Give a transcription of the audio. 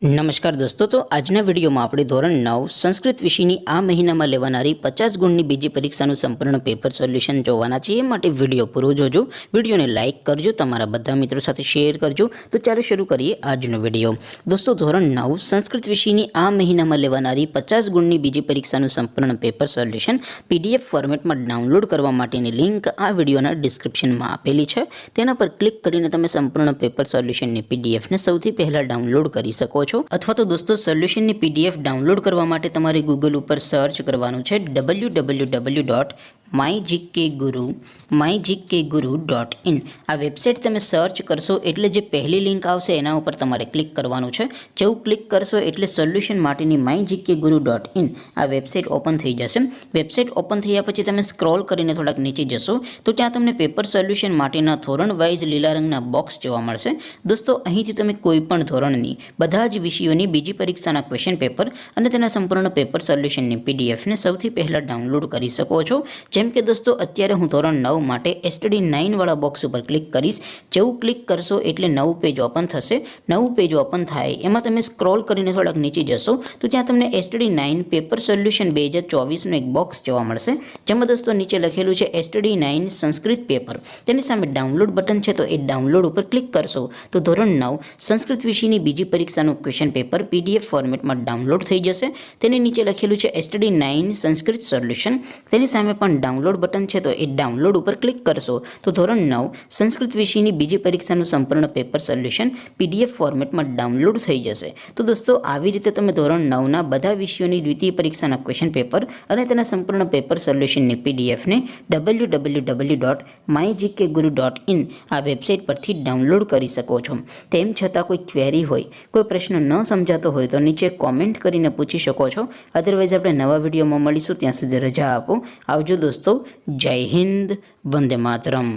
નમસ્કાર દોસ્તો, તો આજના વિડીયોમાં આપણે ધોરણ 9 સંસ્કૃત વિષયની આ મહિનામાં લેવાનારી 50 ગુણની બીજી પરીક્ષાનું સંપૂર્ણ પેપર સોલ્યુશન જોવાના છે। એ માટે વિડીયો પૂરો જોજો, વિડીયોને લાઇક કરજો, તમારા બધા મિત્રો સાથે શેર કરજો। તો ચાલો શરૂ કરીએ આજનો વિડીયો। દોસ્તો, ધોરણ 9 સંસ્કૃત વિષયની આ મહિનામાં લેવાનારી 50 ગુણની બીજી પરીક્ષાનું સંપૂર્ણ પેપર સોલ્યુશન PDF ફોર્મેટમાં ડાઉનલોડ કરવા માટેની લિંક આ વિડીયોના ડિસ્ક્રિપ્શનમાં આપેલી છે। તેના પર ક્લિક કરીને તમે સંપૂર્ણ પેપર સોલ્યુશનની PDFને સૌથી પહેલાં ડાઉનલોડ કરી શકો છો। અથવા તો દોસ્તો, સોલ્યુશનની PDF ડાઉનલોડ કરવા માટે તમારે ગૂગલ ઉપર સર્ચ કરવાનું છે www.mygkguru.in। આ વેબસાઇટ તમે સર્ચ કરશો એટલે જે પહેલી લિંક આવશે એના ઉપર તમારે ક્લિક કરવાનું છે। જેવું ક્લિક કરશો એટલે સોલ્યુશન માટેની mygkguru.in આ વેબસાઇટ ઓપન થઈ જશે। વેબસાઇટ ઓપન થયા પછી તમે સ્ક્રોલ કરીને થોડાક નીચે જશો તો ત્યાં તમને પેપર સોલ્યુશન માટેના ધોરણ વાઇઝ લીલા રંગના બોક્સ જોવા મળશે। દોસ્તો, અહીંથી તમે કોઈ પણ ધોરણની બધા જ વિષયોની બીજી પરીક્ષાના ક્વેશ્ચન પેપર અને તેના સંપૂર્ણ પેપર સોલ્યુશનની PDFને સૌથી પહેલાં ડાઉનલોડ કરી શકો છો। જેમ કે દોસ્તો, અત્યારે હું ધોરણ 9 માટે STD9 વાળા બોક્સ ઉપર ક્લિક કરીશ। જેવું ક્લિક કરશો એટલે નવું પેજ ઓપન થશે। નવું પેજ ઓપન થાય એમાં તમે સ્ક્રોલ કરીને થોડાક નીચે જશો તો ત્યાં તમને STD9 પેપર સોલ્યુશન 2024નું એક બોક્સ જોવા મળશે, જેમાં દોસ્તો નીચે લખેલું છે STD9 સંસ્કૃત પેપર। તેની સામે ડાઉનલોડ બટન છે, તો એ ડાઉનલોડ ઉપર ક્લિક કરશો તો ધોરણ 9 સંસ્કૃત વિષયની બીજી પરીક્ષાનું ક્વેશ્ચન પેપર PDF ફોર્મેટમાં ડાઉનલોડ થઈ જશે। તેની નીચે લખેલું છે STD9 સંસ્કૃત સોલ્યુશન। તેની સામે પણ ડાઉનલોડ બટન છે, તો એ ડાઉનલોડ ઉપર ક્લિક કરશો તો ધોરણ 9 સંસ્કૃત વિષયની બીજી પરીક્ષાનું સંપૂર્ણ પેપર સોલ્યુશન PDF ફોર્મેટમાં ડાઉનલોડ થઈ જશે। તો દોસ્તો, આવી રીતે તમે ધોરણ 9ના બધા વિષયોની દ્વિતીય પરીક્ષાના ક્વેશ્ચન પેપર અને તેના સંપૂર્ણ પેપર સોલ્યુશનની PDFને www.mygkguru.in આ વેબસાઇટ પરથી ડાઉનલોડ કરી શકો છો। તેમ છતાં કોઈ ક્વેરી હોય, કોઈ પ્રશ્ન ન સમજાતો હોય તો નીચે કોમેન્ટ કરીને પૂછી શકો છો। અદરવાઇઝ આપણે નવા વિડીયોમાં મળીશું, ત્યાં સુધી રજા આપો। આવજો દોસ્તો, જય હિન્દ, વંદે માતરમ।